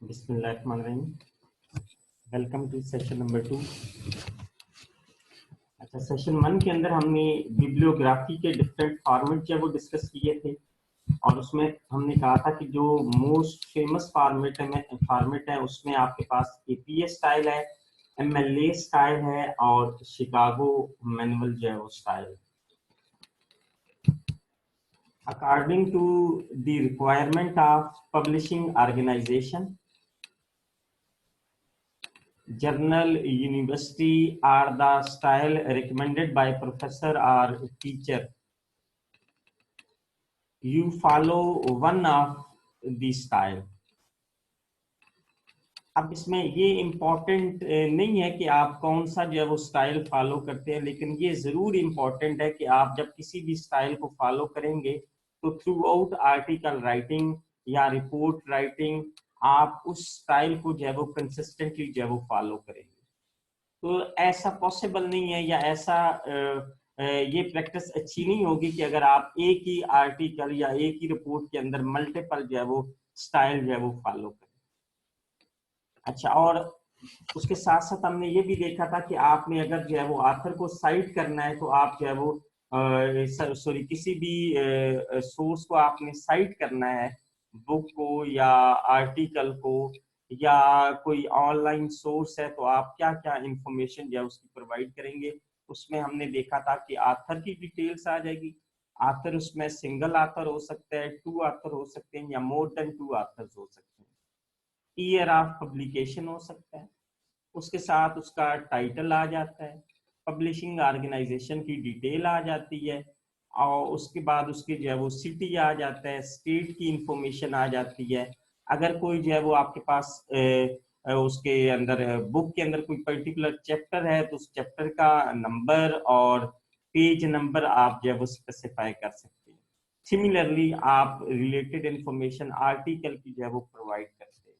बिस्मिल्लाहिर्रहमानिर्रहीम। Welcome to session number 2। अच्छा, session 1 के अंदर हमने बिब्लियोग्राफी के डिफरेंट फॉर्मेट जो वो डिस्कस किए थे और उसमें हमने कहा था कि जो मोस्ट फेमस फॉर्मेट है उसमें आपके पास एपीए स्टाइल है, एमएलए स्टाइल है और शिकागो मैनुअल जो है वो style. According to the requirement of publishing organization, journal, university are the style recommended by professor or teacher. You follow one of the style. अब इसमें ये इम्पोर्टेंट नहीं है कि आप कौन सा जो है वो स्टाइल फॉलो करते हैं, लेकिन ये जरूर इम्पोर्टेंट है कि आप जब किसी भी स्टाइल को फॉलो करेंगे तो थ्रू आउट आर्टिकल राइटिंग या रिपोर्ट राइटिंग आप उस स्टाइल को जो है वो कंसिस्टेंटली जो है वो फॉलो करेंगे। तो ऐसा पॉसिबल नहीं है या ऐसा ये प्रैक्टिस अच्छी नहीं होगी कि अगर आप एक ही आर्टिकल या एक ही रिपोर्ट के अंदर मल्टीपल जो है वो स्टाइल जो है वो फॉलो करें। अच्छा, और उसके साथ साथ हमने ये भी देखा था कि आपने अगर जो है वो ऑथर को साइट करना है तो आप जो है वो किसी भी सोर्स को आपने साइट करना है, बुक को या आर्टिकल को या कोई ऑनलाइन सोर्स है, तो आप क्या क्या इंफॉर्मेशन जो है उसकी प्रोवाइड करेंगे। उसमें हमने देखा था कि ऑथर की डिटेल्स आ जाएगी। ऑथर उसमें सिंगल ऑथर हो सकता है, 2 ऑथर हो सकते हैं या मोर देन 2 ऑथर्स हो सकते हैं। ईयर ऑफ पब्लिकेशन हो सकता है, उसके साथ उसका टाइटल आ जाता है, पब्लिशिंग ऑर्गेनाइजेशन की डिटेल आ जाती है और उसके बाद उसके जो है वो सिटी आ जाता है, स्टेट की इंफॉर्मेशन आ जाती है। अगर कोई जो है वो आपके पास उसके अंदर बुक के अंदर कोई पर्टिकुलर चैप्टर है तो उस चैप्टर का नंबर और पेज नंबर आप जो है वो स्पेसिफाई कर सकते हैं। सिमिलरली आप रिलेटेड इंफॉर्मेशन आर्टिकल की जो है वो प्रोवाइड करते हैं।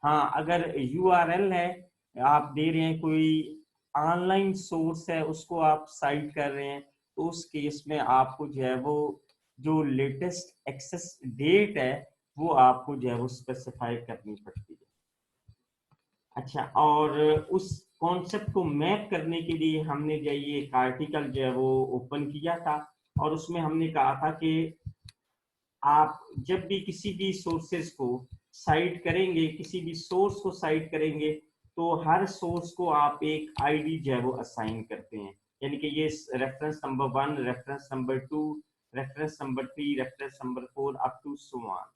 हाँ, अगर यूआरएल है, आप दे रहे हैं, कोई ऑनलाइन सोर्स है उसको आप साइट कर रहे हैं, तो उस केस में आपको जो है वो जो लेटेस्ट एक्सेस डेट है वो आपको जो है वो स्पेसिफाई करनी पड़ती है। अच्छा, और उस कॉन्सेप्ट को मैप करने के लिए हमने जो ये एक आर्टिकल जो है वो ओपन किया था और उसमें हमने कहा था कि आप जब भी किसी भी सोर्सेस को साइट करेंगे, किसी भी सोर्स को साइट करेंगे, तो हर सोर्स को आप एक आईडी जो है वो असाइन करते हैं। यानी कि ये reference number 1, reference number 2, reference number 3, reference number 4 up to so on.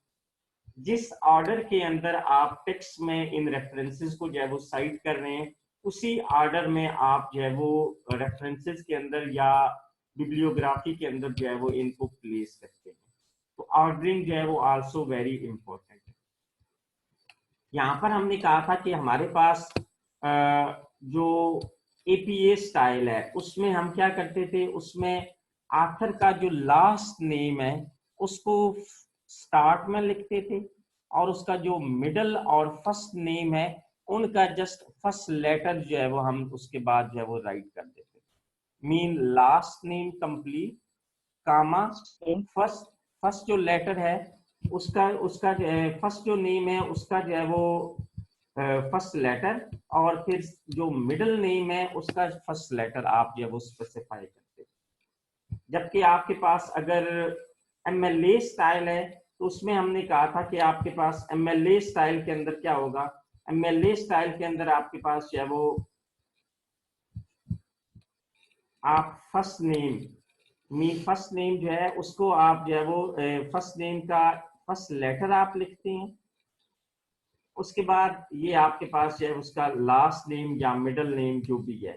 जिस ऑर्डर के अंदर आप टेक्स्ट में इन रेफरेंसेस को जो है वो साइट कर रहे हैं, उसी ऑर्डर में आप जो है वो रेफरेंसेस के अंदर या बिब्लियोग्राफी के अंदर जो है वो इनको प्लेस करते हैं। तो ऑर्डरिंग जो है वो आल्सो वेरी इंपॉर्टेंट है। यहाँ पर हमने कहा था कि हमारे पास जो एपीए स्टाइल है उसमें हम क्या करते थे, उसमें आखिर का जो लास्ट नेम है उसको स्टार्ट में लिखते थे और उसका जो मिडल और फर्स्ट नेम है उनका जस्ट फर्स्ट लेटर जो है वो हम उसके बाद जो है वो राइट कर देते। मीन लास्ट नेम कंप्लीट, कामा, फर्स्ट फर्स्ट जो लेटर है उसका उसका फर्स्ट जो नेम है उसका जो है वो फर्स्ट लेटर और फिर जो मिडिल नेम है उसका फर्स्ट लेटर आप जो है वो स्पेसिफाई करते हैं। जबकि आपके पास अगर एमएलए स्टाइल है तो उसमें हमने कहा था कि आपके पास एमएलए स्टाइल के अंदर क्या होगा, एमएलए स्टाइल के अंदर आपके पास जो है वो आप फर्स्ट नेम जो है उसको आप जो है वो फर्स्ट नेम का फर्स्ट लेटर आप लिखते हैं। उसके बाद ये आपके पास जो है उसका लास्ट नेम या मिडिल नेम जो भी है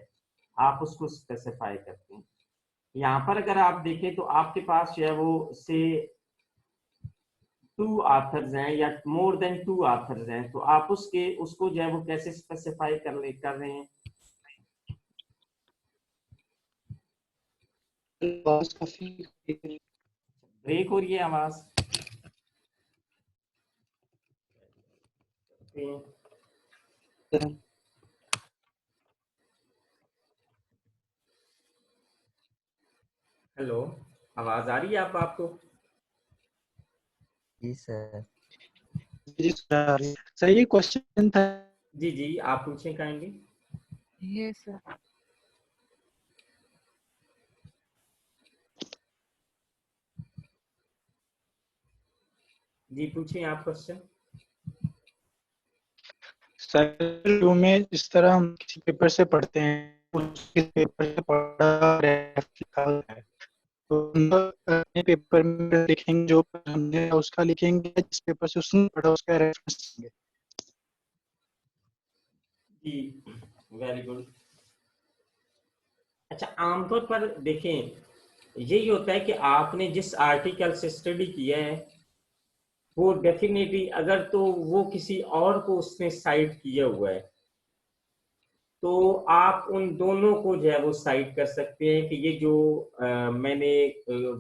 आप उसको स्पेसिफाई करते हैं। यहाँ पर अगर आप देखें तो आपके पास जो है वो से 2 ऑथर्स हैं या मोर देन 2 ऑथर्स हैं, तो आप उसको जो है वो कैसे स्पेसिफाई कर रहे हैं। आवाज काफी ब्रेक हो रही है आवाज। हेलो, आवाज आ रही है आपको? जी सर। जी सर, ये क्वेश्चन था। जी जी, आप पूछें काइंडली। Yes sir. जी पूछें आप क्वेश्चन। सर में जिस तरह हम किसी पेपर से पढ़ते हैं, उस पेपर से पढ़ा लिखा है, तो अपने पेपर में लिखेंगे जो हमने उसका लिखेंगे, जिस पेपर से उसने पढ़ा उसका रेफरेंस देंगे। जी वेरी गुड। अच्छा, आमतौर पर देखें, यही होता है कि आपने जिस आर्टिकल से स्टडी किया है वो डेफिनेटली, अगर तो वो किसी और को उसने साइट किया हुआ है तो आप उन दोनों को जो है वो साइट कर सकते हैं कि ये जो मैंने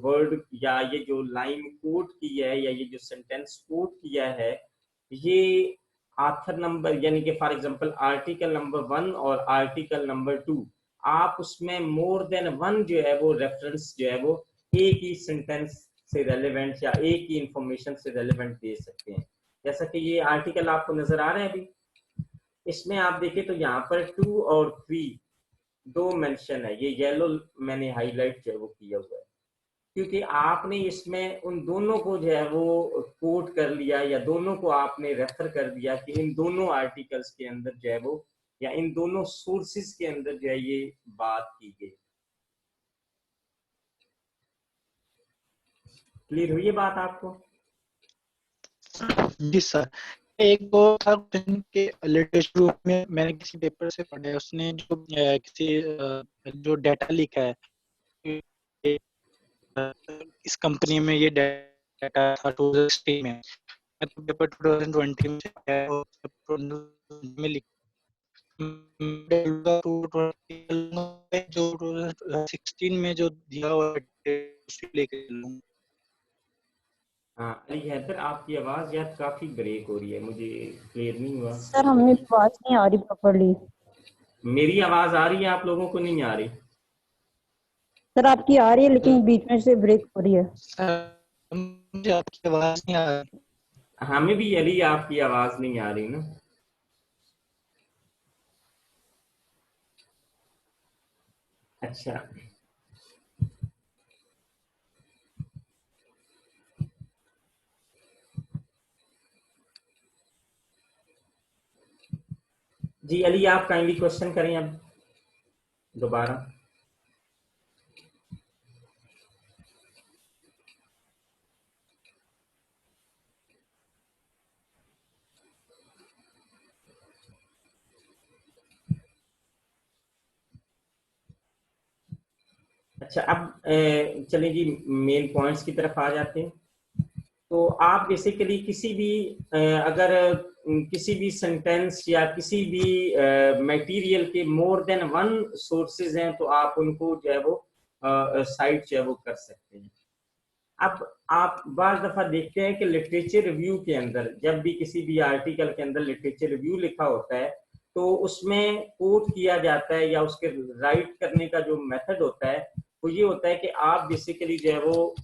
वर्ड या ये जो लाइन कोट की है या ये जो सेंटेंस कोट किया है, ये आथर नंबर यानी कि फॉर एग्जांपल आर्टिकल नंबर 1 और आर्टिकल नंबर 2, आप उसमें मोर देन वन जो है वो रेफरेंस जो है वो एक ही सेंटेंस से रेलेवेंट या एक ही इंफॉर्मेशन से रेलेवेंट दे सकते हैं। जैसा कि ये आर्टिकल आपको नजर आ रहा है अभी, इसमें आप देखें तो यहाँ पर 2 और 3 दो मेंशन है, ये येलो मैंने हाईलाइट जो है वो किया हुआ है, क्योंकि आपने इसमें उन दोनों को जो है वो कोट कर लिया या दोनों को आपने रेफर कर दिया कि इन दोनों आर्टिकल्स के अंदर जो है वो या इन दोनों सोर्सेस के अंदर जो है ये बात की गई। क्लियर हुई ये बात आपको? जी सर, एक दो था क्वेश्चन के लिटरेचर में मैंने किसी पेपर से पढ़ा है, उसने जो किसी जो डाटा लिखा है कि, इस कंपनी में ये डाटा था 2016 में, मैं तो पेपर 2020 में से पढ़ा है और 2020 में जो 2016 में जो दिया हुआ है उसे लेके चलूंगा। हाँ अली हैदर, आपकी आवाज यार काफी ब्रेक हो रही है, मुझे क्लियर नहीं हुआ। सर हमें आवाज नहीं आ रही प्रॉपर्ली। मेरी आवाज आ रही है, आप लोगों को नहीं आ रही? सर आपकी आ रही है लेकिन बीच में से ब्रेक हो रही है। सर मुझे आपकी आवाज नहीं आ रही। हमें भी अली आपकी आवाज नहीं आ रही ना। अच्छा, जी अली आप काइंडली क्वेश्चन करें अब दोबारा। अच्छा, अब चलें जी मेन पॉइंट्स की तरफ आ जाते हैं। तो आप बेसिकली किसी भी अगर किसी भी सेंटेंस या किसी भी मटेरियल के मोर देन वन सोर्सेज हैं तो आप उनको जो है वो साइट जो है वो कर सकते हैं। अब आप बार दफा देखते हैं कि लिटरेचर रिव्यू के अंदर जब भी किसी भी आर्टिकल के अंदर लिटरेचर रिव्यू लिखा होता है तो उसमें कोट किया जाता है या उसके राइट करने का जो मेथड होता है वो ये होता है कि आप बेसिकली जो है वो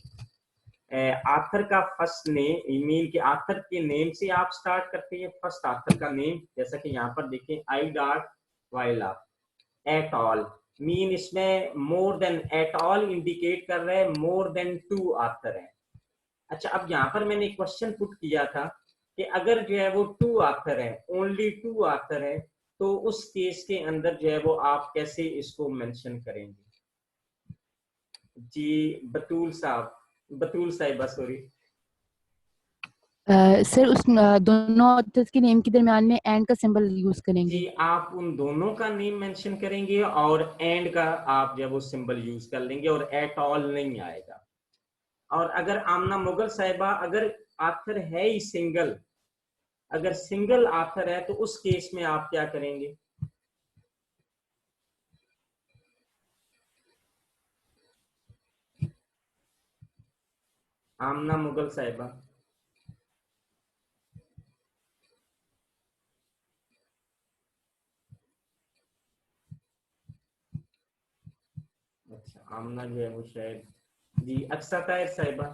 आथर का फर्स्ट नेम मीन के आथर के नेम से आप स्टार्ट करते हैं, फर्स्ट आथर का नेम, जैसा कि यहाँ पर देखें I dot Vila et al, mean इसमें more than et al indicate कर रहे हैं मोर देन 2 आथर है। अच्छा, अब यहाँ पर मैंने एक क्वेश्चन पुट किया था कि अगर जो है वो 2 आथर है, ओनली 2 आथर है, तो उस केस के अंदर जो है वो आप कैसे इसको मेंशन करेंगे? जी बतूल साहब, बतूल साहिबा सॉरी। सर उस दोनों ऑथर्स के नेम के दरम्यान में एंड का सिंबल यूज करेंगे। जी आप उन दोनों का नेम मेंशन करेंगे और एंड का आप जब वो सिंबल यूज कर लेंगे और एट ऑल नहीं आएगा। और अगर आमना मुगल साहिबा अगर आथर है ही सिंगल, अगर सिंगल आथर है तो उस केस में आप क्या करेंगे? आमना मुगल साहिबा। अच्छा, आमना जो है वो शायद, जी अक्सा ताहिर साहिबा।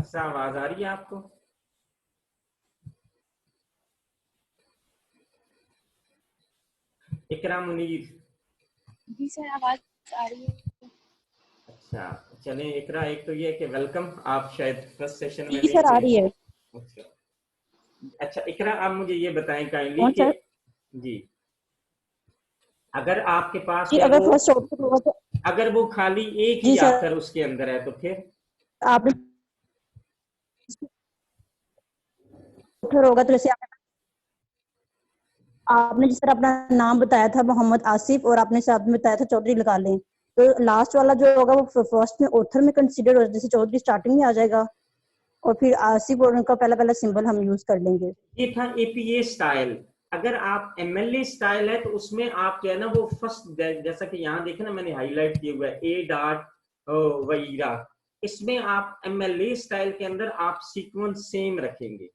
अच्छा, आवाज आ रही है आपको? इकरा मुनीर। जी सर, आवाज आ रही है। अच्छा, चलें इकरा, एक तो ये है कि वेलकम, आप शायद फर्स्ट सेशन में जी नहीं सर आ थे। रही है। अच्छा अच्छा, इकरा आप मुझे ये बताएं काइंडली कौन कि सर? जी, अगर आपके पास जी जो है अगर वो, फर्स्ट आउटपुट होगा तो अगर वो खाली एक जी ही सर आखिर उसके अंदर है तो फिर आपने आउटर होगा तो जैसे आपने जिस तरह अपना नाम बताया था मोहम्मद आसिफ और आपने साथ में बताया था चौधरी लगा लें, तो लास्ट वाला जो होगा वो फर्स्ट में ऑथर में कंसीडर हो, जैसे चौधरी स्टार्टिंग में आ जाएगा और फिर आसिफ और उनका पहला पहला सिंबल हम यूज कर लेंगे। ये था एपीए स्टाइल। अगर आप एमएलए स्टाइल है तो उसमें आप जो है ना वो फर्स्ट, जैसा कि यहाँ देखे ना मैंने हाईलाइट किया हुआ है ए डॉट वगैरह, इसमें आप एमएलए स्टाइल के अंदर आप सीक्वेंस सेम रखेंगे।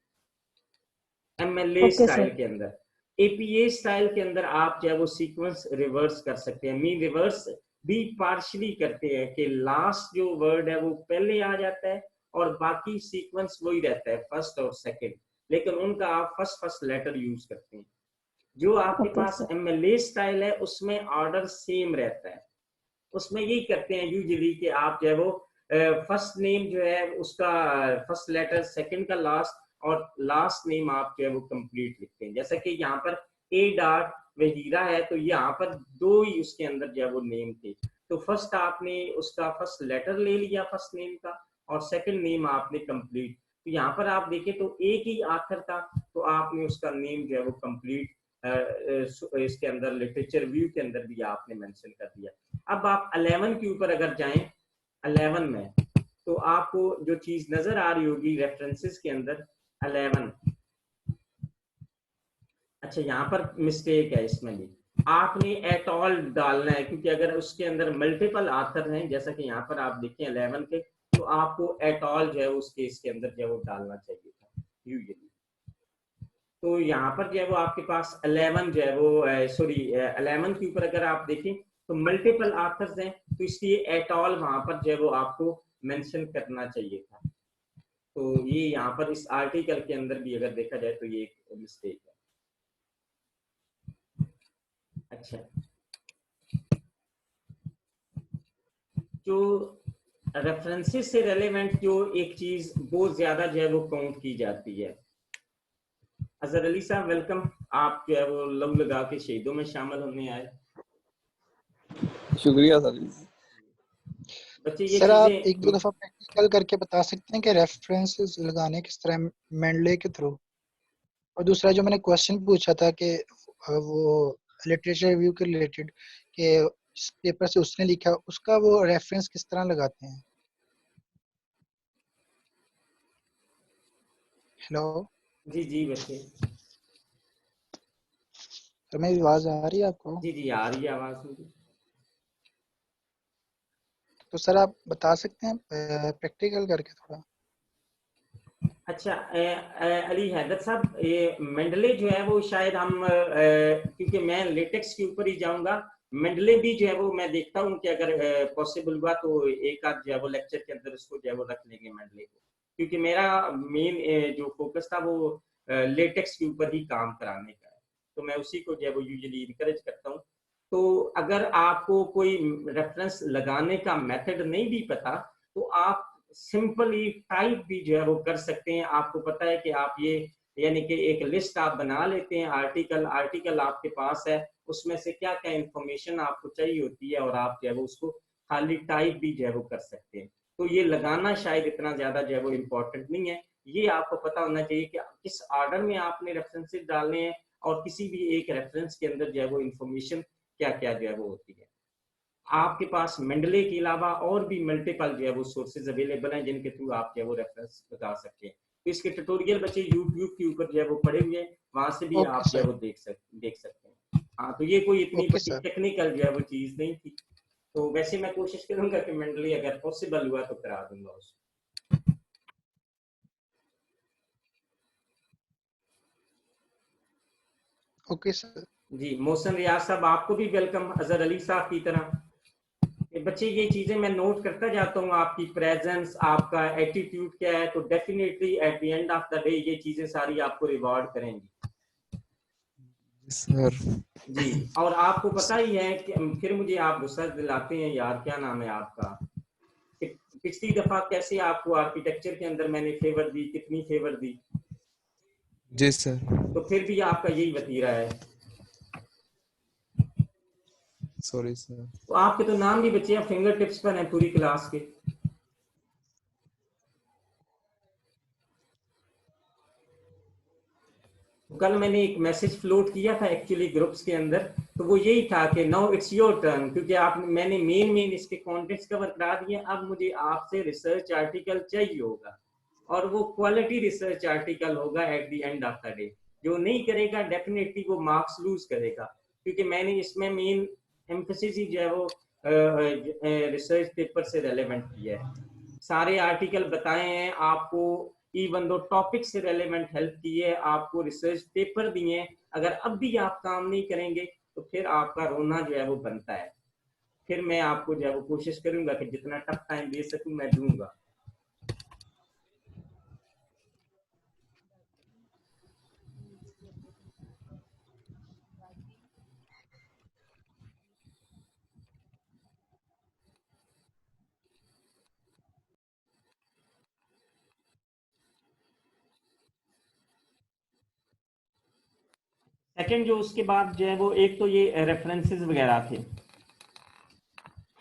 MLA okay style sir. के अंदर, एपीए स्टाइल के अंदर आप जो है वो सीक्वेंस रिवर्स कर सकते हैं। मीन रिवर्स भी पार्शली करते हैं कि लास्ट जो वर्ड है वो पहले आ जाता है और बाकी सीक्वेंस वही रहता है फर्स्ट और सेकंड, लेकिन उनका आप फर्स्ट फर्स्ट लेटर यूज करते हैं। जो आपके ओके पास सर। एमएलए स्टाइल है उसमें ऑर्डर सेम रहता है। उसमें यही करते हैं यूजुअली कि आप जो है वो फर्स्ट नेम जो है उसका फर्स्ट लेटर, सेकंड का लास्ट, और लास्ट नेम आप जो है वो कंप्लीट लिखते हैं। जैसा कि यहाँ पर ए डॉट वहीरा है तो यहाँ पर दो ही उसके अंदर जो है वो नेम थे, तो फर्स्ट आपने उसका फर्स्ट लेटर ले लिया फर्स्ट नेम का और सेकंड नेम आपने कंप्लीट। तो यहाँ पर आप देखें तो एक ही आखिर था, तो आपने उसका नेम जो है वो कंप्लीट इसके अंदर लिटरेचर व्यू के अंदर भी आपने मेंशन कर दिया। अब आप 11 के ऊपर अगर जाएं, 11 में तो आपको जो चीज नजर आ रही होगी रेफरेंसेस के अंदर 11, अच्छा यहाँ पर मिस्टेक है, इसमें भी आपने एट ऑल डालना है क्योंकि अगर उसके अंदर मल्टीपल आथर हैं जैसा कि यहाँ पर आप देखें 11 के, तो आपको एट ऑल जो है उस केस के अंदर जो है वो डालना चाहिए था यूजुअली। तो यहाँ पर जो है वो आपके पास 11 जो है वो सॉरी 11 के ऊपर अगर आप देखें तो मल्टीपल आथर्स हैं, तो इसलिए एट ऑल वहां पर जो है वो आपको मेंशन करना चाहिए था। तो ये यहाँ पर इस आर्टिकल के अंदर भी अगर देखा जाए तो ये एक मिस्टेक है। अच्छा, जो रेफरेंसेस से रेलेवेंट जो एक चीज बहुत ज्यादा जो है वो काउंट की जाती है। अजहर अली साहब वेलकम, आप जो है वो लव लगा के शहीदों में शामिल होने आए। शुक्रिया सर। बच्चे ये सर आप एक दो चीजें, दफा प्रैक्टिकल करके बता सकते हैं कि रेफरेंसेस लगाने किस तरह मेंडले के थ्रू, और दूसरा जो मैंने क्वेश्चन पूछा था कि वो लिटरेचर रिव्यू के रिलेटेड कि जिस पेपर से उसने लिखा उसका वो रेफरेंस किस तरह लगाते हैं। हेलो जी जी बच्चे, सर, मेरी आवाज आ रही है आपको? जी जी आ रही है आवाज मुझे। तो सर आप बता सकते हैं प्रैक्टिकल करके थोड़ा। अच्छा अली हैदर साहब, ये मेंडले जो है वो शायद हम क्योंकि मैं लेटेक्स के ऊपर ही जाऊंगा, मेंडले भी जो है वो मैं देखता हूँ कि अगर पॉसिबल हुआ तो एक आध जो है वो लेक्चर के अंदर उसको जो है वो रख लेंगे मेंडले को, क्योंकि मेरा मेन जो फोकस था वो लेटेक्स के ऊपर ही काम कराने का है, तो मैं उसी को जो है वो यूजुअली इनकरेज करता हूँ। तो अगर आपको कोई रेफरेंस लगाने का मेथड नहीं भी पता तो आप सिंपली टाइप भी जो है वो कर सकते हैं। आपको पता है कि आप ये यानी कि एक लिस्ट आप बना लेते हैं, आर्टिकल आपके पास है, उसमें से क्या क्या इंफॉर्मेशन आपको चाहिए होती है और आप जो है वो उसको खाली टाइप भी जो है वो कर सकते हैं। तो ये लगाना शायद इतना ज्यादा जो है वो इम्पोर्टेंट नहीं है, ये आपको पता होना चाहिए कि किस ऑर्डर में आपने रेफरेंसेस डालने हैं और किसी भी एक रेफरेंस के अंदर जो है वो इंफॉर्मेशन क्या क्या जो है वो होती है। आपके पास मेंडले के अलावा और भी मल्टीपल जो है वो सोर्सेज अवेलेबल हैं जिनके थ्रू आप जो है वो रेफरेंस बता सकते हैं। तो इसके ट्यूटोरियल बच्चे यूट्यूब के ऊपर जो है वो पड़े हुए हैं, वहां से भी ओके आप जो है सर। वो देख सकते हैं। हाँ, तो ये कोई इतनी ओके बड़ी सर। टेक्निकल जो है वो चीज नहीं थी। तो वैसे मैं कोशिश करूंगा कि मेंडली अगर पॉसिबल हुआ तो करा दूंगा उसको। Okay sir. जी मोहसिन रियाज साहब आपको भी वेलकम, अजहर अली साहब की तरह। बच्चे ये चीजें मैं नोट करता जाता हूँ, आपकी प्रेजेंस, आपका एटीट्यूड क्या है, तो definitely at the end of the day ये चीजें सारी आपको रिवॉर्ड करेंगी सर। जी। और आपको पता ही है कि फिर मुझे आप गुस्सा दिलाते हैं यार, क्या नाम है आपका, पिछली दफा कैसे आपको आर्किटेक्चर के अंदर मैंने फेवर दी, कितनी फेवर दी, जी सर। तो फिर भी आपका यही वतीरा है। Sorry sir. तो आपके तो नाम भी बच्चे फिंगर टिप्स पर हैं पूरी क्लास के। कल मैंने एक मैसेज फ्लोट किया था एक्चुअली ग्रुप्स के अंदर, तो वो यही था कि नाउ इट्स योर टर्न, क्योंकि आप मैंने मेन इसके कंटेंट्स कवर करा दिए, अब मुझे आपसे रिसर्च आर्टिकल चाहिए होगा, और वो क्वालिटी रिसर्च आर्टिकल होगा at the end of the day. जो नहीं करेगा डेफिनेटली वो मार्क्स लूज करेगा, क्योंकि मैंने इसमें मेन एम्फेसिस ही जो है वो रिसर्च पेपर से रेलेवेंट किया है। सारे आर्टिकल बताए हैं आपको, इवन दो टॉपिक से रेलेवेंट हेल्प की है आपको, रिसर्च पेपर दिए। अगर अब भी आप काम नहीं करेंगे तो फिर आपका रोना जो है वो बनता है। फिर मैं आपको जो है वो कोशिश करूंगा कि जितना टफ टाइम दे सकूं मैं दूंगा। सेकंड जो उसके बाद जो है वो, एक तो ये रेफरेंसेस वगैरह थे।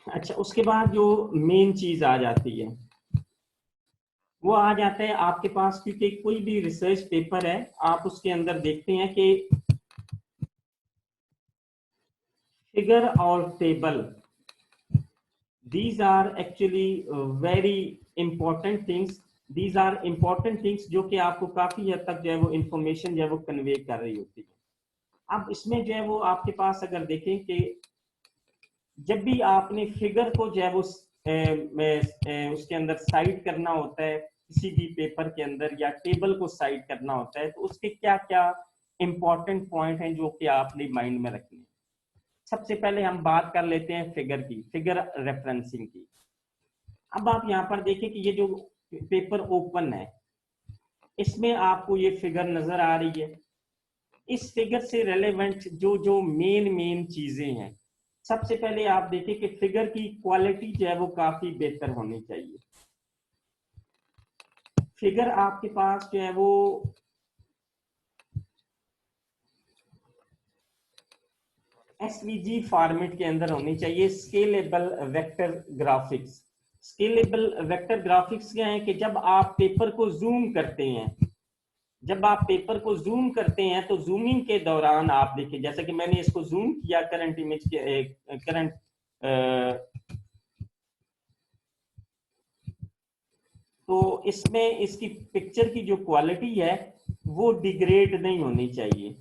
अच्छा, उसके बाद जो मेन चीज आ जाती है वो आ जाता है आपके पास, क्योंकि कोई भी रिसर्च पेपर है आप उसके अंदर देखते हैं कि फिगर और table, these are actually very important things, these are important things जो कि आपको काफी हद तक जो है वो इंफॉर्मेशन जो है वो कन्वे कर रही होती है। अब इसमें जो है वो आपके पास अगर देखें कि जब भी आपने फिगर को जो है वो उसके अंदर साइड करना होता है किसी भी पेपर के अंदर, या टेबल को साइड करना होता है, तो उसके क्या क्या इंपॉर्टेंट पॉइंट हैं जो कि आपने माइंड में रखने हैं। सबसे पहले हम बात कर लेते हैं फिगर की, फिगर रेफरेंसिंग की। अब आप यहाँ पर देखें कि ये जो पेपर ओपन है इसमें आपको ये फिगर नजर आ रही है। इस फिगर से रेलेवेंट जो जो मेन चीजें हैं, सबसे पहले आप देखें कि फिगर की क्वालिटी जो है वो काफी बेहतर होनी चाहिए। फिगर आपके पास जो है वो एसवीजी फॉर्मेट के अंदर होनी चाहिए, scalable vector graphics. Scalable vector graphics क्या है कि जब आप पेपर को जूम करते हैं, जब आप पेपर को जूम करते हैं तो जूमिंग के दौरान आप देखिए, जैसे कि मैंने इसको जूम किया करंट इमेज के करंट, तो इसमें इसकी पिक्चर की जो क्वालिटी है वो डिग्रेड नहीं होनी चाहिए,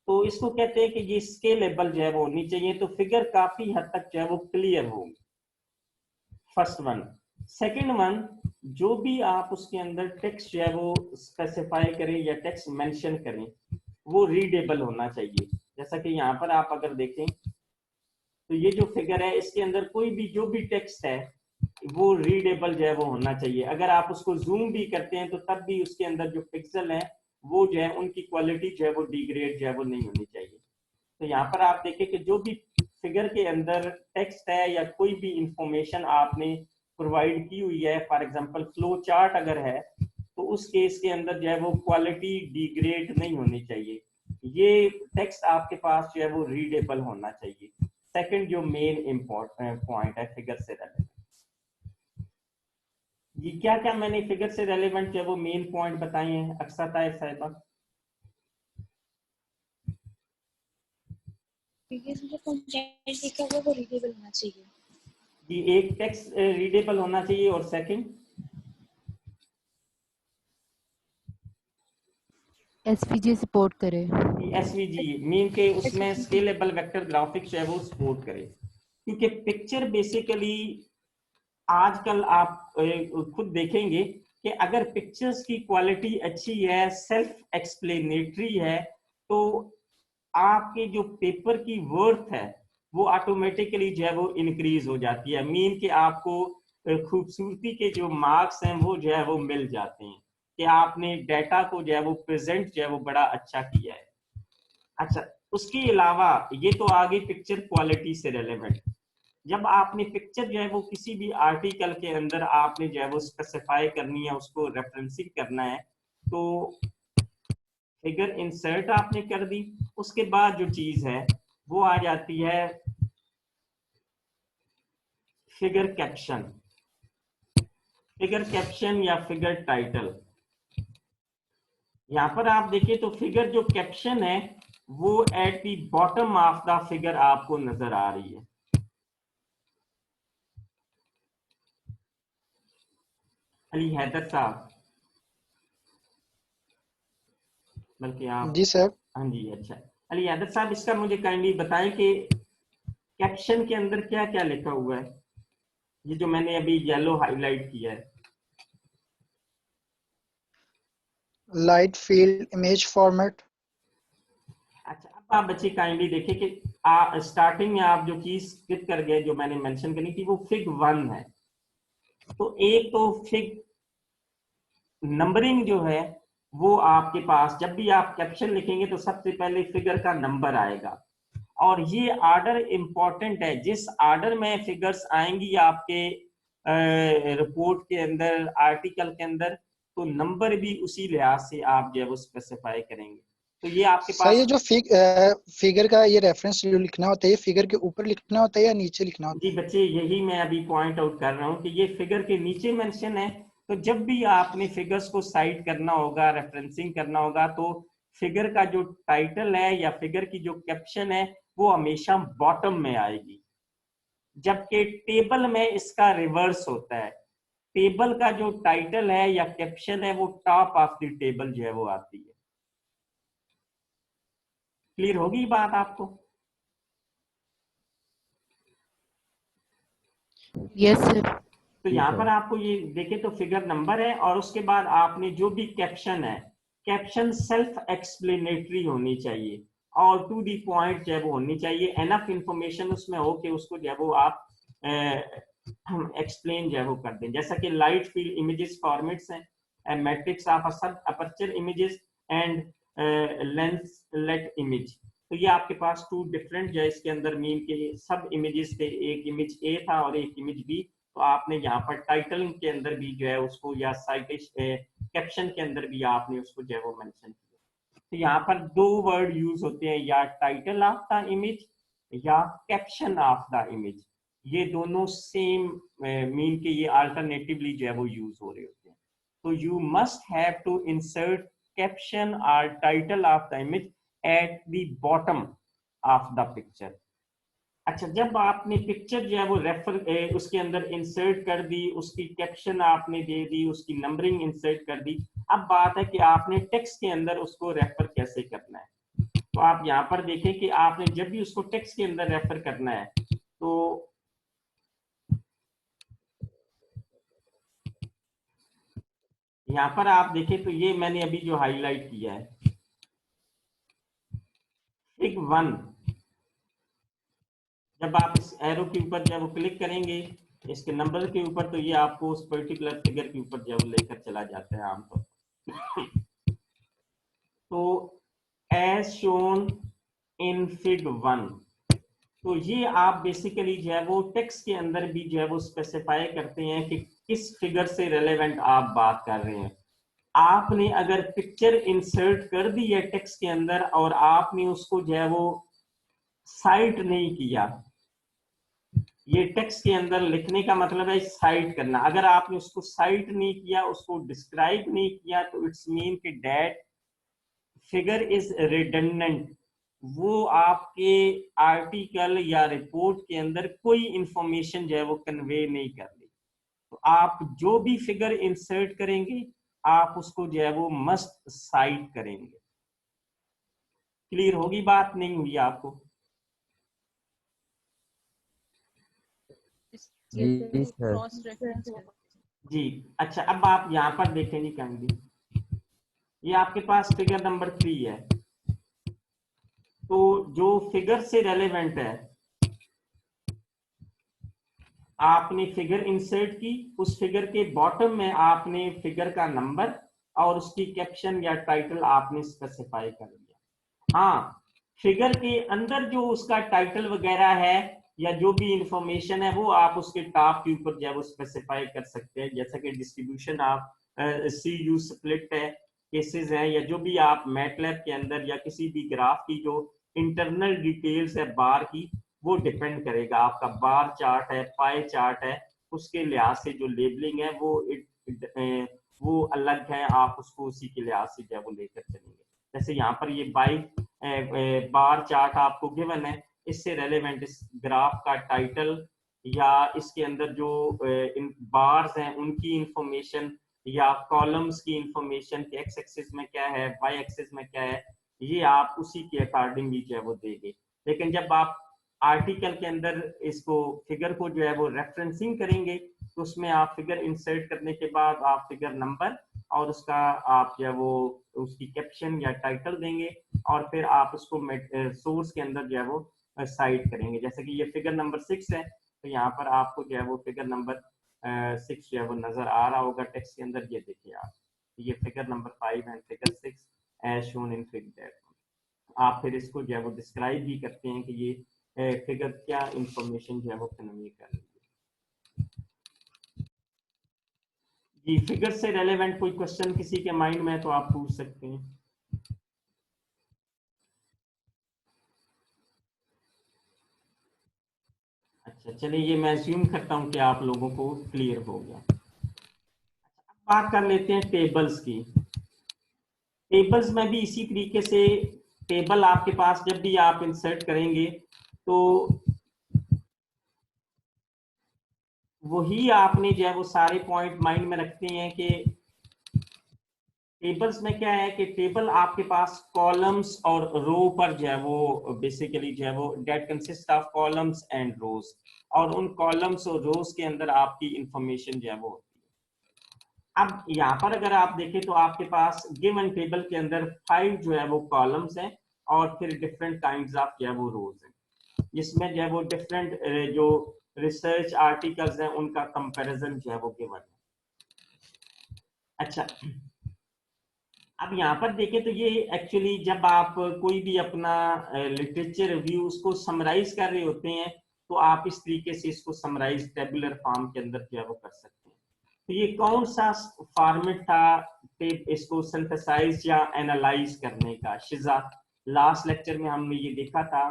तो इसको कहते हैं कि ये स्केलेबल जो है वो होनी चाहिए, तो फिगर काफी हद तक जो है वो क्लियर होगी। First one. सेकंड वन, जो भी आप उसके अंदर टेक्स्ट जो है वो स्पेसिफाई करें या टेक्स्ट मेंशन करें वो रीडेबल होना चाहिए। जैसा कि यहाँ पर आप अगर देखें तो ये जो फिगर है इसके अंदर कोई भी जो भी टेक्स्ट है वो रीडेबल जो है वो होना चाहिए। अगर आप उसको जूम भी करते हैं तो तब भी उसके अंदर जो पिक्सल है वो जो है उनकी क्वालिटी जो है वो डिग्रेड जो है वो नहीं होनी चाहिए। तो यहाँ पर आप देखें कि जो भी फिगर के अंदर टेक्स्ट है या कोई भी इंफॉर्मेशन आपने प्रोवाइड की हुई है, फॉर एग्जांपल फ्लो चार्ट अगर है, तो उस केस के अंदर जो है वो क्वालिटी डिग्रेड नहीं होनी चाहिए। ये टेक्स्ट आपके पास जो है वो रीडेबल होना चाहिए। सेकंड जो मेन इंपॉर्टेंट पॉइंट है फिगर से रेलेवेंट। ये क्या क्या मैंने फिगर से रेलेवेंट जो है वो मेन पॉइंट बताए हैं अक्सर है साहिबा? वो रीडेबल होना चाहिए। कि एक टेक्स्ट रीडेबल होना चाहिए, और सेकंड एसवीजी सपोर्ट करे, एसवीजी मीन के उसमें स्केलेबल वेक्टर ग्राफिक्स है वो सपोर्ट करे, क्योंकि पिक्चर बेसिकली आजकल आप खुद देखेंगे कि अगर पिक्चर्स की क्वालिटी अच्छी है, सेल्फ एक्सप्लेनेटरी है, तो आपके जो पेपर की वर्थ है वो ऑटोमेटिकली जो है वो इंक्रीज हो जाती है। मीन कि आपको खूबसूरती के जो मार्क्स हैं वो जो है वो मिल जाते हैं कि आपने डाटा को जो है वो प्रेजेंट जो है वो बड़ा अच्छा किया है। अच्छा, उसके अलावा ये तो आगे पिक्चर क्वालिटी से रिलेवेंट। जब आपने पिक्चर जो है वो किसी भी आर्टिकल के अंदर आपने जो है वो स्पेसिफाई करनी है, उसको रेफरेंसिंग करना है, तो फिगर इंसर्ट आपने कर दी। उसके बाद जो चीज है वो आ जाती है फिगर कैप्शन, फिगर कैप्शन या फिगर टाइटल। यहां पर आप देखिए तो फिगर जो कैप्शन है वो eight the bottom of the figure आपको नजर आ रही है। अली हैदर साहब, बल्कि आप, जी सर। हाँ जी, अच्छा अली हैदर साहब, इसका मुझे काइंडली बताएं कि कैप्शन के अंदर क्या क्या लिखा हुआ है, ये जो मैंने अभी येलो हाईलाइट किया है। Light field image format. अच्छा, अब आप बच्चे काइंडली देखिए कि स्टार्टिंग में आप जो चीज क्लिक कर गए जो मैंने मेंशन करनी थी वो फिग 1 है। तो एक तो फिग नंबरिंग जो है वो आपके पास जब भी आप कैप्शन लिखेंगे तो सबसे पहले फिगर का नंबर आएगा, और ये आर्डर इंपॉर्टेंट है। जिस आर्डर में फिगर्स आएंगी आपके रिपोर्ट के अंदर, आर्टिकल के अंदर, तो नंबर भी उसी लिहाज से आप जो है वो स्पेसिफाई करेंगे। तो ये आपके सर पास, ये जो फिगर का ये रेफरेंस जो लिखना होता है, ये फिगर के ऊपर लिखना होता है या नीचे लिखना होता जी बच्चे यही मैं अभी पॉइंट आउट कर रहा हूँ कि ये फिगर के नीचे मेंशन है। तो जब भी आपने फिगर्स को साइट करना होगा, रेफरेंसिंग करना होगा, तो फिगर का जो टाइटल है या फिगर की जो कैप्शन है वो हमेशा बॉटम में आएगी, जबकि टेबल में इसका रिवर्स होता है। टेबल का जो टाइटल है या कैप्शन है वो टॉप ऑफ द टेबल जो है वो आती है। क्लियर होगी बात आपको? Yes sir. तो यहाँ पर आपको ये देखे तो फिगर नंबर है, और उसके बाद आपने जो भी कैप्शन है, कैप्शन सेल्फ एक्सप्लेनेटरी होनी चाहिए और टू दी पॉइंट जो है वो होनी चाहिए। एनफ इंफॉर्मेशन उसमें हो कि उसको जो है वो आप एक्सप्लेन जो है वो कर दें। जैसा कि लाइट फील्ड इमेजेस फॉर्मेट्स हैं, matrix of sub aperture images and lenslet image. तो ये आपके पास टू डिफरेंट जो है इसके अंदर मीन के सब इमेजेस थे, एक इमेज ए था और एक इमेज बी। तो आपने यहाँ पर टाइटल के अंदर भी जो है उसको, या साइटेशन कैप्शन के अंदर भी आपने उसको जो है वो मेंशन किया। तो यहाँ पर दो वर्ड यूज होते हैं, या टाइटल ऑफ द इमेज या कैप्शन ऑफ द इमेज। ये दोनों सेम मीन के ये अल्टरनेटिवली जो है वो यूज हो रहे होते हैं। तो you must have to insert caption और title of the image at the bottom of the picture. अच्छा, जब आपने पिक्चर जो है वो रेफर उसके अंदर इंसर्ट कर दी, उसकी कैप्शन आपने दे दी, उसकी नंबरिंग इंसर्ट कर दी, अब बात है कि आपने टेक्स्ट के अंदर उसको रेफर कैसे करना है। तो आप यहाँ पर देखें कि आपने जब भी उसको टेक्स्ट के अंदर रेफर करना है तो यहाँ पर आप देखें तो ये मैंने अभी जो हाईलाइट किया है फिग 1, जब आप इस एरो के ऊपर जब वो क्लिक करेंगे इसके नंबर के ऊपर, तो ये आपको उस पर्टिकुलर फिगर के ऊपर जब लेकर चला जाता है आमतौर। तो एज शोन इन फिग 1, तो ये आप बेसिकली जो है वो टेक्स्ट के अंदर भी जो है वो स्पेसिफाई करते हैं कि किस फिगर से रिलेवेंट आप बात कर रहे हैं। आपने अगर पिक्चर इंसर्ट कर दी है टेक्स्ट के अंदर और आपने उसको जो है वो साइट नहीं किया, ये टेक्स्ट के अंदर लिखने का मतलब है साइट करना। अगर आपने उसको साइट नहीं किया, उसको डिस्क्राइब नहीं किया, तो इट्स मीन कि दैट फिगर इज रिडंडेंट। वो आपके आर्टिकल या रिपोर्ट के अंदर कोई इंफॉर्मेशन जो है वो कन्वे नहीं कर रही। तो आप जो भी फिगर इंसर्ट करेंगे आप उसको जो है वो मस्ट साइट करेंगे। क्लियर होगी बात? नहीं हुई आपको? जी सर। जी अच्छा, अब आप यहाँ पर देखें जी काइंडली, ये आपके पास फिगर नंबर 3 है। तो जो फिगर से रेलेवेंट है आपने फिगर इंसर्ट की, उस फिगर के बॉटम में आपने फिगर का नंबर और उसकी कैप्शन या टाइटल आपने स्पेसिफाई कर दिया। हाँ, फिगर के अंदर जो उसका टाइटल वगैरह है या जो भी इंफॉर्मेशन है वो आप उसके टॉप के ऊपर जो है वो स्पेसिफाई कर सकते हैं, जैसा कि डिस्ट्रीब्यूशन आप सी यू स्प्लिट है, केसेस है, या जो भी आप मैटलैब के अंदर या किसी भी ग्राफ की जो इंटरनल डिटेल्स है बार की, वो डिपेंड करेगा। आपका बार चार्ट है, पाई चार्ट है, उसके लिहाज से जो लेबलिंग है वो अलग है, आप उसको उसी के लिहाज से जो है वो लेकर चलेंगे। जैसे यहाँ पर ये बार चार्ट आपको गिवन है, इससे रेलेवेंट इस ग्राफ का टाइटल या इसके अंदर जो इन बार्स हैं उनकी इंफॉर्मेशन या कॉलम्स की इंफॉर्मेशन कि एक्स एक्सिस में क्या है, वाई एक्सिस में क्या है, ये आप उसी के अकॉर्डिंग जो है वो देंगे। लेकिन जब आप आर्टिकल के अंदर इसको फिगर को जो है वो रेफरेंसिंग करेंगे तो उसमें आप फिगर इंसर्ट करने के बाद आप फिगर नंबर और उसका आप जो है वो उसकी कैप्शन या टाइटल देंगे और फिर आप उसको सोर्स के अंदर जो है वो साइड करेंगे। जैसे कि ये फिगर नंबर 6 है, तो यहाँ पर आपको जो है वो फिगर नंबर 6 जो है वो नजर आ रहा होगा टेक्स्ट के अंदर। ये देखिए आप, ये figure number 5 and figure 6 as shown in figure. आप फिर इसको जो है वो डिस्क्राइब भी करते हैं कि ये फिगर क्या इंफॉर्मेशन जो है वो कन्वे कर रही है। जी, फिगर से रेलेवेंट कोई क्वेश्चन किसी के माइंड में है तो आप पूछ सकते हैं। अच्छा, चलिए, ये मैं अज्यूम करता हूं कि आप लोगों को क्लियर हो गया। अब बात कर लेते हैं टेबल्स की। टेबल्स में भी इसी तरीके से टेबल आपके पास जब भी आप इंसर्ट करेंगे तो वही आपने जो है वो सारे पॉइंट माइंड में रखते हैं कि टेबल्स में क्या है कि टेबल आपके पास कॉलम्स और रो पर जो है वो बेसिकली जो है वो data consist of columns and rows, और उन कॉलम्स और रोज के अंदर आपकी इंफॉर्मेशन जो है वो होती है। अब यहाँ पर अगर आप देखें तो आपके पास गिवन टेबल के अंदर 5 जो है वो कॉलम्स हैं और फिर डिफरेंट काइंड्स ऑफ जो है वो रोज हैं, जिसमें जो है वो डिफरेंट जो रिसर्च आर्टिकल्स हैं उनका कंपैरिजन जो है वो गिवन है। अच्छा, अब यहाँ पर देखें तो ये एक्चुअली जब आप कोई भी अपना लिटरेचर रिव्यू उसको समराइज कर रहे होते हैं तो आप इस तरीके से इसको समराइज टेबुलर फॉर्म के अंदर जो है वो कर सकते हैं। तो ये कौन सा फॉर्मेट था इसको सिंथेसाइज या एनालाइज करने का? शिजा, लास्ट लेक्चर में हमने ये देखा था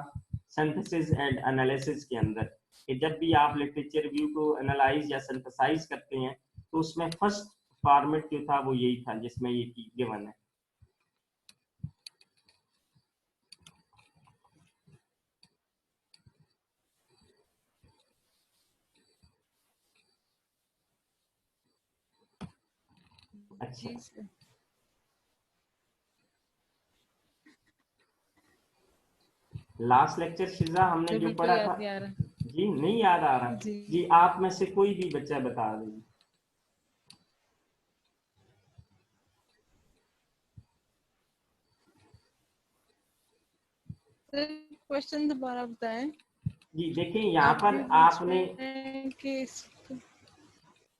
सिंथेसिस एंड एनालिसिस के अंदर कि जब भी आप लिटरेचर रिव्यू को एनालाइज या सिंथेसाइज करते हैं तो उसमें फर्स्ट फॉर्मेट जो था वो यही था जिसमें ये गिवन है। अच्छा, लास्ट लेक्चर शिजा हमने जो पढ़ा था, जी नहीं याद आ रहा जी, आप में से कोई भी बच्चा बता दीजिए। क्वेश्चन दोबारा बताएं। जी देखिए, यहाँ पर आपने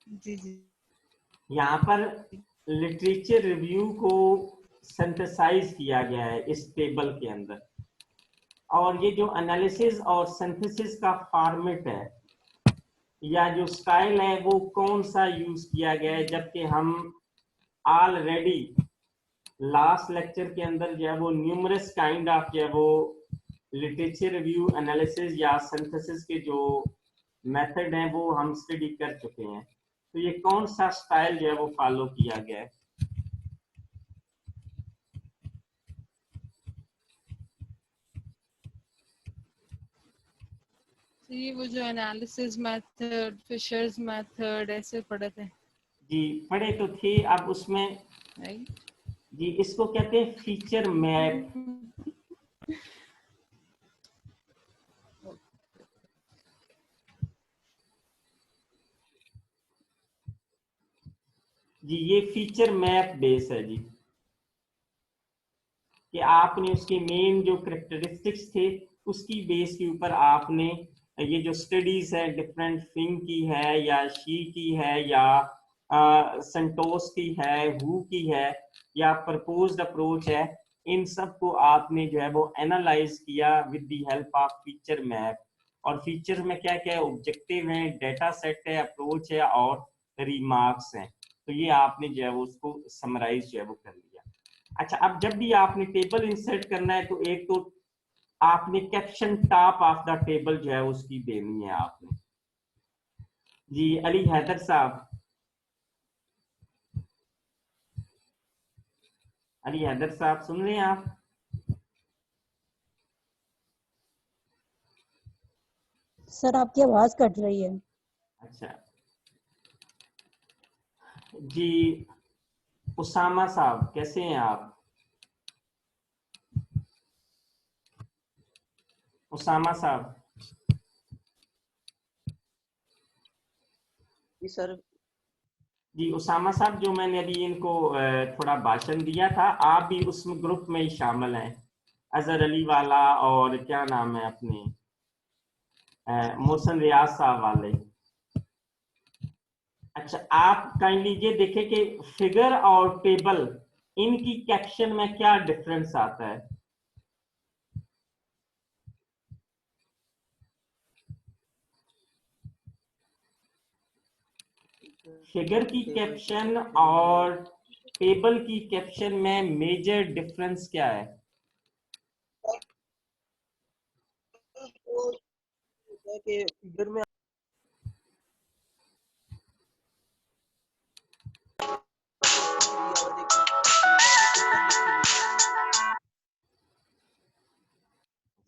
जी यहाँ पर लिटरेचर रिव्यू को सिंथेसाइज किया गया है इस टेबल के अंदर, और ये जो एनालिसिस और सिंथेसिस का फॉर्मेट है या जो स्टाइल है वो कौन सा यूज किया गया है, जबकि हम ऑलरेडी लास्ट लेक्चर के अंदर जो है वो न्यूमरस काइंड ऑफ जो है वो लिटरेचर रिव्यू, एनालिसिस या सिंथेसिस के जो मेथड हैं वो हम स्टडी कर चुके हैं। तो ये कौन सा स्टाइल जो है वो फॉलो किया गया है? ये वो जो एनालिसिस मेथड, फिशर्स मेथड ऐसे पढ़े थे जी, पढ़े तो थे। अब उसमें जी इसको कहते हैं फीचर मैप। जी ये फीचर मैप बेस है जी, कि आपने उसके मेन जो करेक्टरिस्टिक्स थे उसकी बेस के ऊपर आपने ये जो स्टडीज है डिफरेंट फिंग की है या शी की है या संतोष की है, हु की है या प्रपोज्ड अप्रोच है, इन सब को आपने जो है वो एनालाइज किया with the help of feature map. और फीचर में क्या क्या है, ऑब्जेक्टिव है, डेटा सेट है, अप्रोच है और रिमार्क्स हैं। तो ये आपने जो है वो उसको समराइज जो है वो कर लिया। अच्छा, अब जब भी आपने टेबल इंसर्ट करना है तो एक तो आपने caption top of the table जो है उसकी देनी है आपने। जी अली हैदर साहब, अली हैदर साहब सुन रहे हैं आप? सर आपकी आवाज कट रही है। अच्छा जी, उसामा साहब कैसे हैं आप? उसामा साहब। जी सर। जी उसामा साहब, जो मैंने अभी इनको थोड़ा भाषण दिया था, आप भी उस ग्रुप में ही शामिल हैं, अजहर अली वाला और क्या नाम है अपने मोहसिन रियाज साहब वाले। अच्छा, आप काइंडली ये देखें कि फिगर और टेबल इनकी कैप्शन में क्या डिफरेंस आता है। फिगर की कैप्शन और टेबल की कैप्शन में मेजर डिफरेंस क्या है? कि फिगर में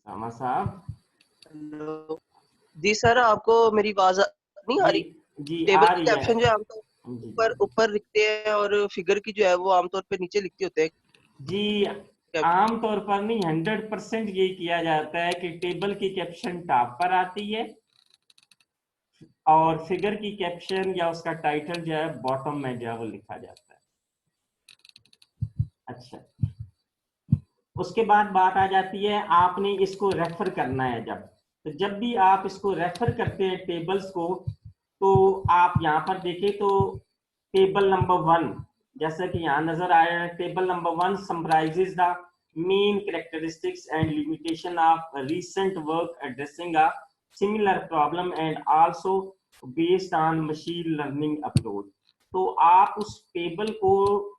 सामा साहब। हेलो जी सर, आपको मेरी आवाज नहीं आ जी रही? जी टेबल आ की रही है। कैप्शन जो है आमतौर जी ऊपर ऊपर लिखते हैं और फिगर की जो है वो आमतौर पे नीचे लिखते होते हैं। जी, आमतौर पर नहीं, 100% ये किया जाता है कि टेबल की कैप्शन टॉप पर आती है और फिगर की कैप्शन या उसका टाइटल जो है बॉटम में जो है वो लिखा जाता है। अच्छा, उसके बाद बात आ जाती है आपने इसको रेफर करना है। तो जब भी आप इसको रेफर करते हैं टेबल्स को, तो आप यहाँ पर देखें तो टेबल नंबर 1 जैसा कि यहाँ नजर आ रहा है, table number 1 summarises the main characteristics and limitation of recent work addressing a similar problem and also based on machine learning approach। तो आप उस टेबल को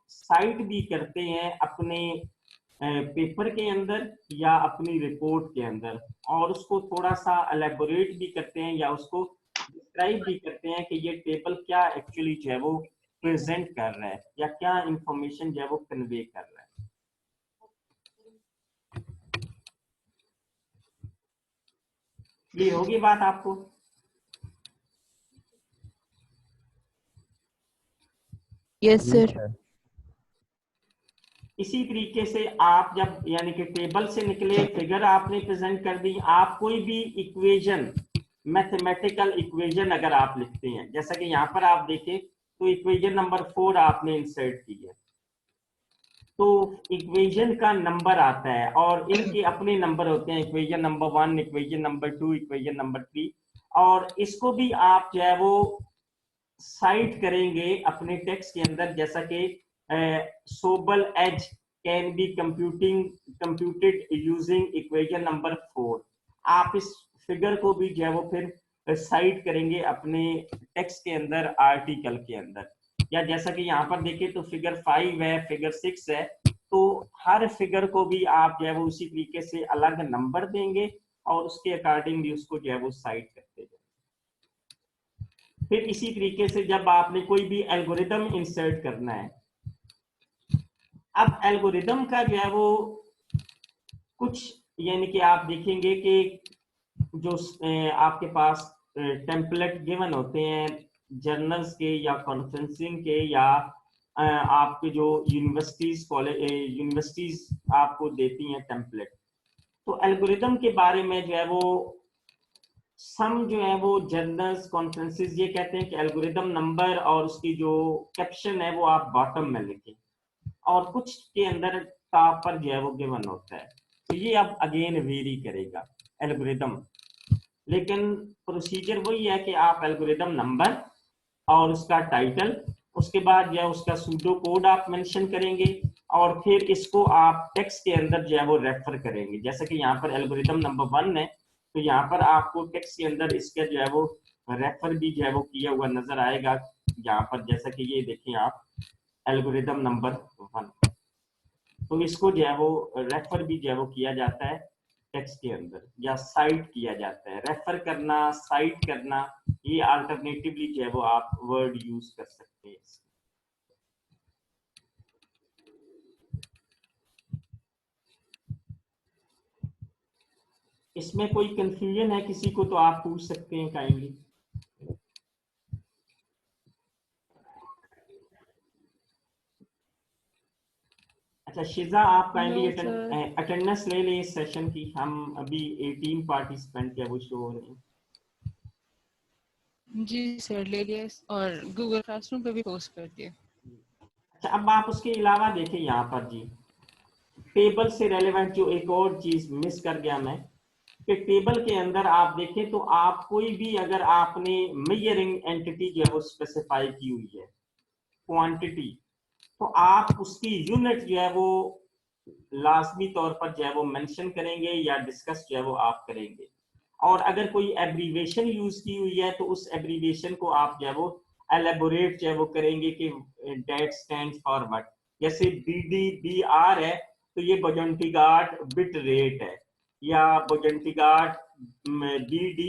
साइट भी करते हैं अपने पेपर के अंदर या अपनी रिपोर्ट के अंदर, और उसको थोड़ा सा एलेबोरेट भी करते हैं या उसको डिस्क्राइब भी करते हैं कि ये टेबल क्या एक्चुअली जो है वो प्रेजेंट कर रहा है या क्या इंफॉर्मेशन जो है वो कन्वे कर रहा है। ये होगी बात आपको? Yes sir. इसी तरीके से आप जब यानी कि टेबल से निकले, फिगर आपने प्रेजेंट कर दी, आप कोई भी इक्वेशन, मैथमेटिकल इक्वेशन अगर आप लिखते हैं, जैसा कि यहाँ पर आप देखें तो इक्वेशन नंबर 4 आपने इंसर्ट की है, तो इक्वेशन का नंबर आता है और इनके अपने नंबर होते हैं, equation number 1, equation number 2, equation number 3, और इसको भी आप जो है वो साइट करेंगे अपने टेक्स्ट के अंदर, जैसा कि Sobel edge can be computed using equation number 4। आप इस फिगर को भी जो है वो फिर साइट करेंगे अपने टेक्स्ट के अंदर, आर्टिकल के अंदर, या जैसा कि यहाँ पर देखें तो फिगर 5 है, फिगर 6 है, तो हर फिगर को भी आप जो है वो उसी तरीके से अलग नंबर देंगे और उसके अकॉर्डिंग भी उसको जो है वो साइट करते जाएंगे। फिर इसी तरीके से जब आपने कोई भी एल्गोरिदम इंसर्ट करना है, अब एल्गोरिदम का जो है वो कुछ यानी कि आप देखेंगे कि जो आपके पास टेम्पलेट गिवन होते हैं जर्नल्स के या कॉन्फ्रेंसिंग के या आपके जो यूनिवर्सिटीज आपको देती हैं टेम्पलेट, तो एल्गोरिदम के बारे में जो है वो सम जो है वो जर्नल्स कॉन्फ्रेंसेस ये कहते हैं कि एल्गोरिदम नंबर और उसकी जो कैप्शन है वो आप बॉटम में लिखें, और कुछ के अंदर टॉप पर जो है वो गिवन होता है। तो ये अब अगेन वेरी करेगा एल्गोरिदम। लेकिन प्रोसीजर वही है कि आप एल्गोरिदम नंबर और उसका टाइटल, उसके बाद जो है उसका सूडो कोड आप मेंशन करेंगे और फिर इसको आप टेक्स्ट के अंदर जो है वो रेफर करेंगे। जैसे कि यहाँ पर एल्गोरिदम नंबर 1 है, तो यहाँ पर आपको टेक्स्ट के अंदर इसका जो है वो रेफर भी जो है वो किया हुआ नजर आएगा। यहाँ पर जैसा कि ये देखिए आप एल्गोरिदम नंबर 1, तो इसको जो है वो रेफर भी जो है वो किया जाता है टेक्स्ट के अंदर, या साइट किया जाता है। रेफर करना, साइट करना, ये अल्टरनेटिवली जो है वो आप वर्ड यूज कर सकते हैं। इसमें कोई कंफ्यूजन है किसी को तो आप पूछ सकते हैं काइंडली। अच्छा शिजा, आप काइंडली No, sir. अटेंडेंस ले लें इस सेशन की। हम अभी 18 पार्टिसिपेंट क्या वो शो हो रहे हैं। जी सर, ले लिया और गूगल क्लासरूम पे भी पोस्ट कर दिया। अच्छा अब आप उसके अलावा देखें यहाँ पर जी, टेबल से रेलेवेंट जो एक और चीज मिस कर गया मैं, कि टेबल के अंदर आप देखें तो आप कोई भी अगर आपने मेजरिंग एंटिटी जो है वो स्पेसिफाई की हुई है, क्वांटिटी, तो आप उसकी यूनिट जो है वो लाजमी तौर पर जो है वो मेंशन करेंगे या डिस्कस जो है वो आप करेंगे। और अगर कोई एब्रीवेशन यूज की हुई है तो उस एब्रीवेशन को आप जो है वो एलेबोरेट जो है वो करेंगे कि डेट स्टैंड फॉर व्हाट। जैसे BDBR है तो ये बोजोंटिगार्ड बिट रेट है, या Bjontegaard BD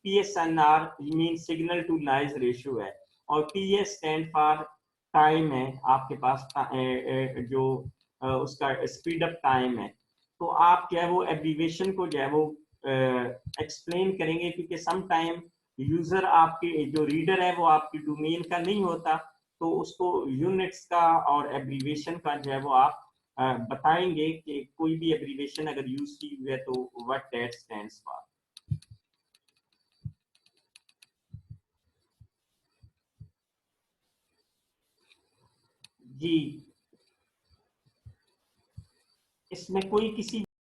PSNR mean signal to noise ratio है, और PS स्टैंड फॉर टाइम है आपके पास, जो उसका स्पीड अप टाइम है। तो आप जो है वो एब्रीवेशन को जो है वो एक्सप्लेन करेंगे, क्योंकि सम टाइम यूजर आपके जो रीडर है वो आपकी डोमेन का नहीं होता, तो उसको यूनिट्स का और एब्रीवेशन का जो है वो आप बताएंगे कि कोई भी एब्रीवेशन अगर यूज की हुई है तो व्हाट दैट स्टैंड्स फॉर। जी इसमें कोई किसी